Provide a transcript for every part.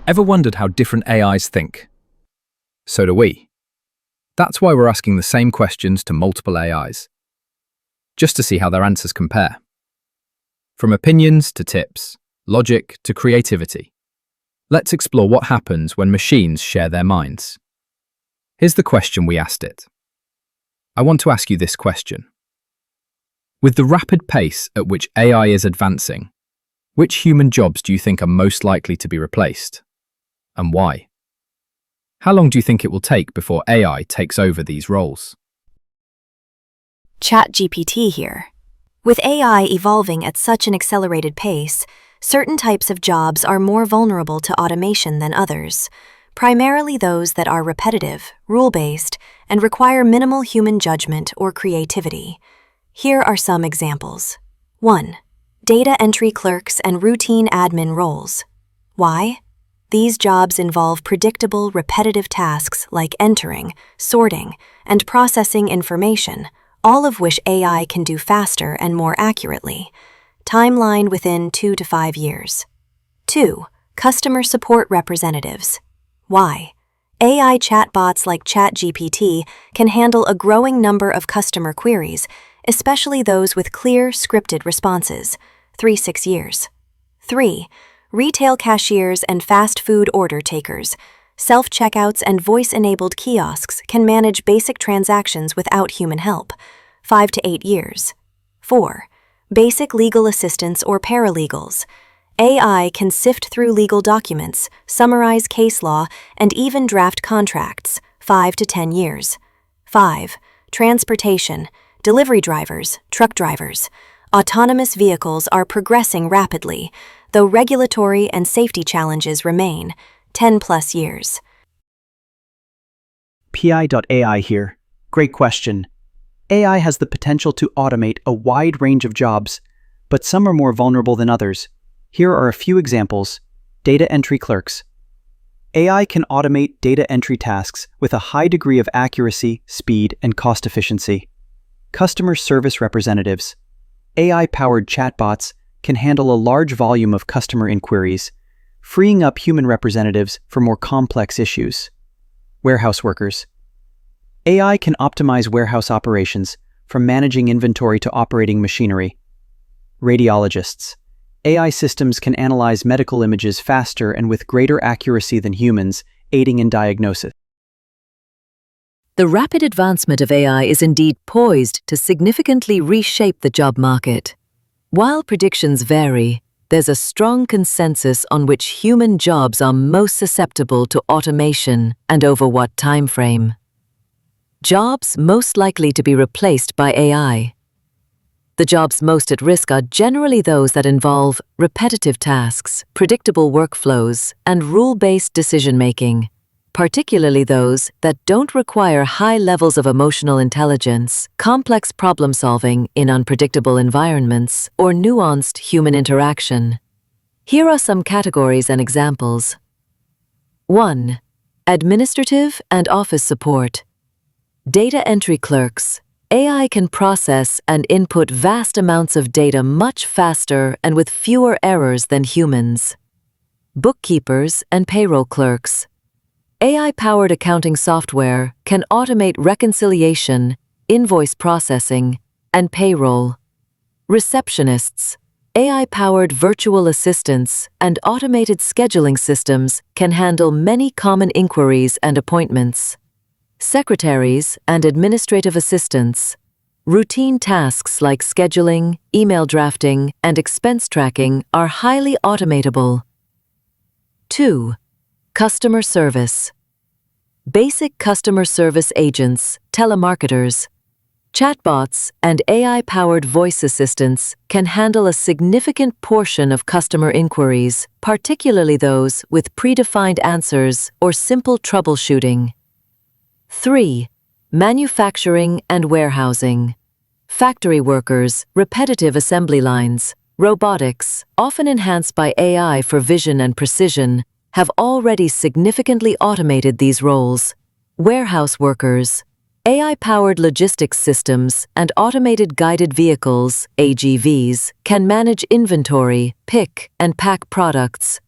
Ever wondered how different AIs think? So do we. That's why we're asking the same questions to multiple AIs, just to see how their answers compare. From opinions to tips, logic to creativity. Let's explore what happens when machines share their minds. Here's the question we asked it. I want to ask you this question. With the rapid pace at which AI is advancing, which human jobs do you think are most likely to be replaced? And why? How long do you think it will take before AI takes over these roles? ChatGPT here. With AI evolving at such an accelerated pace, certain types of jobs are more vulnerable to automation than others, primarily those that are repetitive, rule-based, and require minimal human judgment or creativity. Here are some examples. 1. Data entry clerks and routine admin roles. Why? These jobs involve predictable, repetitive tasks like entering, sorting, and processing information, all of which AI can do faster and more accurately. Timeline within 2 to 5 years. 2. Customer support representatives. Why? AI chatbots like ChatGPT can handle a growing number of customer queries, especially those with clear, scripted responses. 3-6 years. 3. Retail cashiers and fast food order takers. Self-checkouts and voice-enabled kiosks can manage basic transactions without human help. 5 to 8 years. 4. Basic legal assistants or paralegals. AI can sift through legal documents, summarize case law, and even draft contracts. 5 to 10 years. 5. Transportation. Delivery drivers, truck drivers. Autonomous vehicles are progressing rapidly, though regulatory and safety challenges remain. 10+ years. PI.AI here. Great question. AI has the potential to automate a wide range of jobs, but some are more vulnerable than others. Here are a few examples. Data entry clerks. AI can automate data entry tasks with a high degree of accuracy, speed, and cost efficiency. Customer service representatives. AI-powered chatbots can handle a large volume of customer inquiries, freeing up human representatives for more complex issues. Warehouse workers. AI can optimize warehouse operations, from managing inventory to operating machinery. Radiologists. AI systems can analyze medical images faster and with greater accuracy than humans, aiding in diagnosis. The rapid advancement of AI is indeed poised to significantly reshape the job market. While predictions vary, there's a strong consensus on which human jobs are most susceptible to automation and over what time frame. Jobs most likely to be replaced by AI. The jobs most at risk are generally those that involve repetitive tasks, predictable workflows, and rule-based decision-making, particularly those that don't require high levels of emotional intelligence, complex problem-solving in unpredictable environments, or nuanced human interaction. Here are some categories and examples. 1. Administrative and office support. Data entry clerks. AI can process and input vast amounts of data much faster and with fewer errors than humans. Bookkeepers and payroll clerks. AI-powered accounting software can automate reconciliation, invoice processing, and payroll. Receptionists. AI-powered virtual assistants and automated scheduling systems can handle many common inquiries and appointments. Secretaries and administrative assistants. Routine tasks like scheduling, email drafting, and expense tracking are highly automatable. 2. Customer service. Basic customer service agents, telemarketers, chatbots, and AI-powered voice assistants can handle a significant portion of customer inquiries, particularly those with predefined answers or simple troubleshooting. 3. Manufacturing and warehousing. Factory workers, repetitive assembly lines, robotics, often enhanced by AI for vision and precision, have already significantly automated these roles. Warehouse workers. AI-powered logistics systems and automated guided vehicles, AGVs, can manage inventory, pick, and pack products.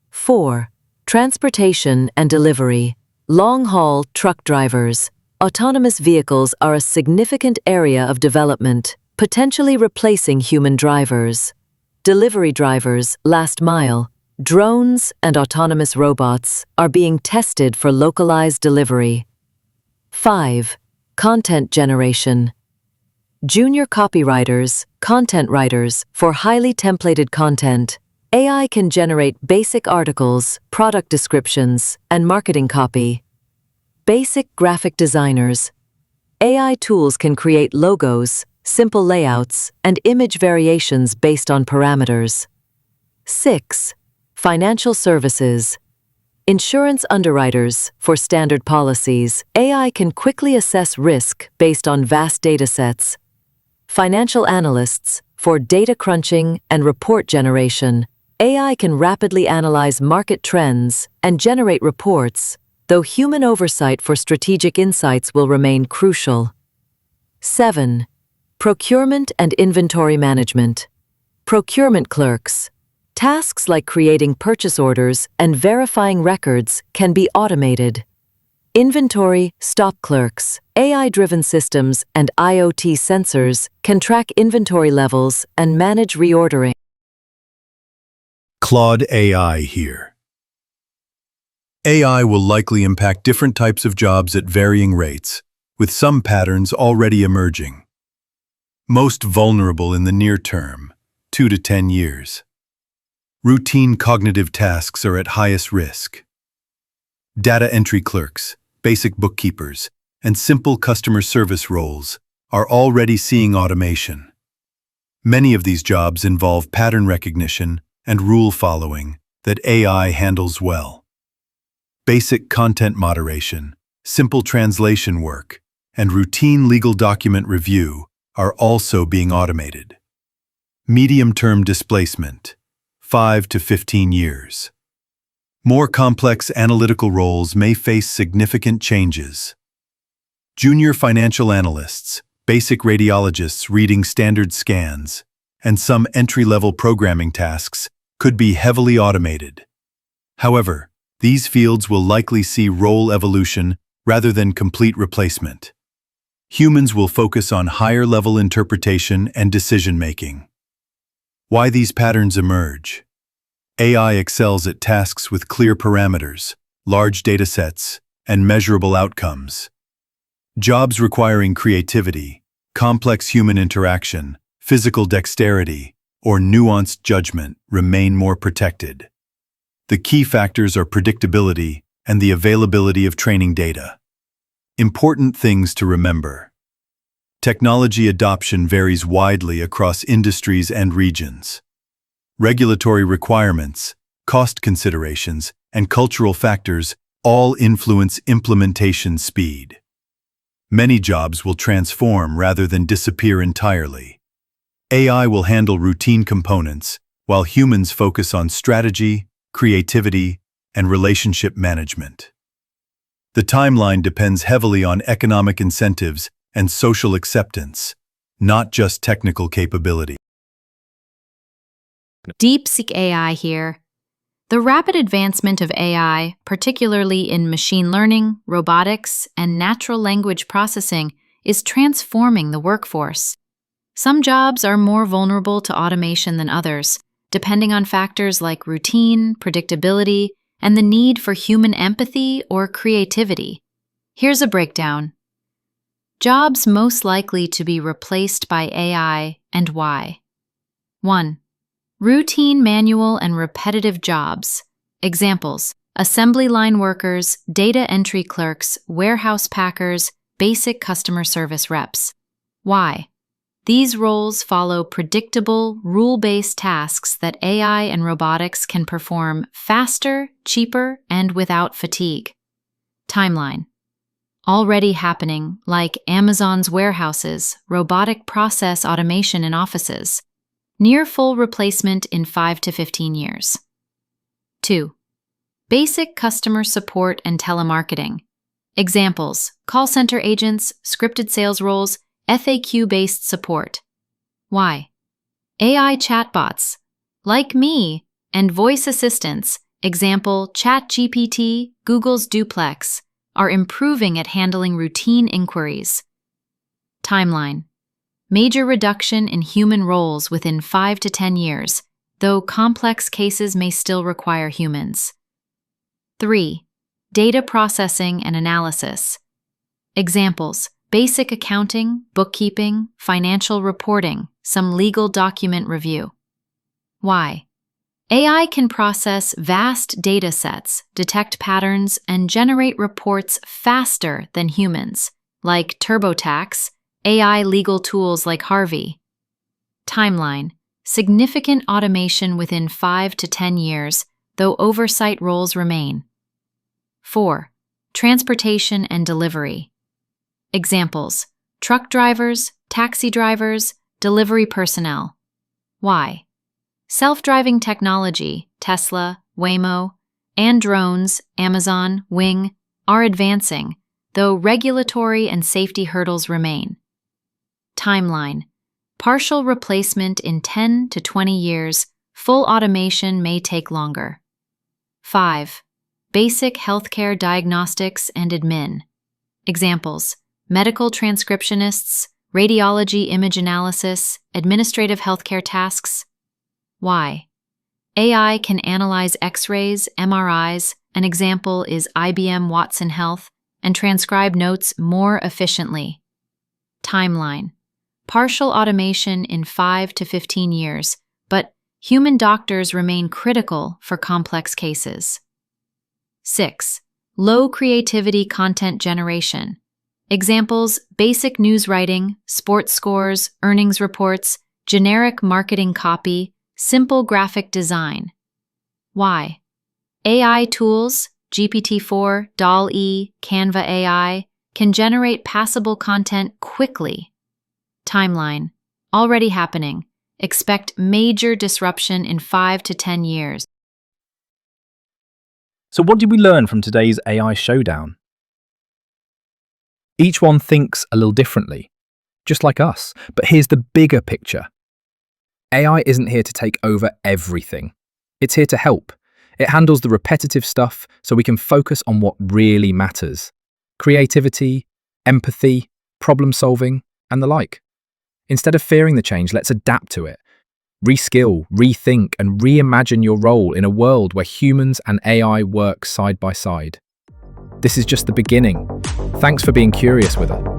4. Transportation and delivery, long-haul truck drivers, autonomous vehicles are a significant area of development, potentially replacing human drivers. Delivery drivers, last mile, drones, and autonomous robots are being tested for localized delivery. 5. Content generation. Junior copywriters, content writers, for highly templated content. AI can generate basic articles, product descriptions, and marketing copy. Basic graphic designers. AI tools can create logos, simple layouts, and image variations based on parameters. 6. Financial services. Insurance underwriters, for standard policies, AI can quickly assess risk based on vast datasets. Financial analysts, for data crunching and report generation, AI can rapidly analyze market trends and generate reports, though human oversight for strategic insights will remain crucial. 7. Procurement and inventory management. Procurement clerks. Tasks like creating purchase orders and verifying records can be automated. Inventory stock clerks. AI-driven systems and IoT sensors can track inventory levels and manage reordering. Claude AI here. AI will likely impact different types of jobs at varying rates, with some patterns already emerging. Most vulnerable in the near term, 2 to 10 years. Routine cognitive tasks are at highest risk. Data entry clerks, basic bookkeepers, and simple customer service roles are already seeing automation. Many of these jobs involve pattern recognition and rule following that AI handles well. Basic content moderation, simple translation work, and routine legal document review are also being automated. Medium-term displacement, 5 to 15 years. More complex analytical roles may face significant changes. Junior financial analysts, basic radiologists reading standard scans, and some entry-level programming tasks could be heavily automated. However, these fields will likely see role evolution rather than complete replacement. Humans will focus on higher-level interpretation and decision-making. Why these patterns emerge? AI excels at tasks with clear parameters, large datasets, and measurable outcomes. Jobs requiring creativity, complex human interaction, physical dexterity, or nuanced judgment remain more protected. The key factors are predictability and the availability of training data. Important things to remember. Technology adoption varies widely across industries and regions. Regulatory requirements, cost considerations, and cultural factors all influence implementation speed. Many jobs will transform rather than disappear entirely. AI will handle routine components, while humans focus on strategy, creativity, and relationship management. The timeline depends heavily on economic incentives and social acceptance, not just technical capability. DeepSeek AI here. The rapid advancement of AI, particularly in machine learning, robotics, and natural language processing, is transforming the workforce. Some jobs are more vulnerable to automation than others, depending on factors like routine, predictability, and the need for human empathy or creativity. Here's a breakdown. Jobs most likely to be replaced by AI and why. 1. Routine manual and repetitive jobs. Examples: assembly line workers, data entry clerks, warehouse packers, basic customer service reps. Why? These roles follow predictable, rule-based tasks that AI and robotics can perform faster, cheaper, and without fatigue. Timeline. Already happening, like Amazon's warehouses, robotic process automation in offices. Near full replacement in 5 to 15 years. 2. Basic customer support and telemarketing. Examples: call center agents, scripted sales roles, FAQ-based support. Why? AI chatbots, like me, and voice assistants example, ChatGPT, Google's Duplex, are improving at handling routine inquiries. Timeline. Major reduction in human roles within 5 to 10 years, though complex cases may still require humans. 3. Data processing and analysis. Examples: basic accounting, bookkeeping, financial reporting, some legal document review. Why? AI can process vast data sets, detect patterns, and generate reports faster than humans, like TurboTax, AI legal tools like Harvey. Timeline. Significant automation within 5 to 10 years, though oversight roles remain. 4. Transportation and delivery. Examples: truck drivers, taxi drivers, delivery personnel. Why? Self-driving technology, Tesla, Waymo, and drones, Amazon, Wing, are advancing, though regulatory and safety hurdles remain. Timeline. Partial replacement in 10 to 20 years, full automation may take longer. 5. Basic healthcare diagnostics and admin. Examples: medical transcriptionists, radiology image analysis, administrative healthcare tasks. Why? AI can analyze X-rays, MRIs, an example is IBM Watson Health, and transcribe notes more efficiently. Timeline. Partial automation in 5 to 15 years, but human doctors remain critical for complex cases. 6. Low creativity content generation. Examples: basic news writing, sports scores, earnings reports, generic marketing copy, simple graphic design. Why? AI tools, GPT-4, DALL-E, Canva AI, can generate passable content quickly. Timeline. Already happening. Expect major disruption in 5 to 10 years. So what did we learn from today's AI showdown? Each one thinks a little differently, just like us. But here's the bigger picture. AI isn't here to take over everything. It's here to help. It handles the repetitive stuff so we can focus on what really matters: creativity, empathy, problem solving, and the like. Instead of fearing the change, let's adapt to it. Reskill, rethink, and reimagine your role in a world where humans and AI work side by side. This is just the beginning. Thanks for being curious with us.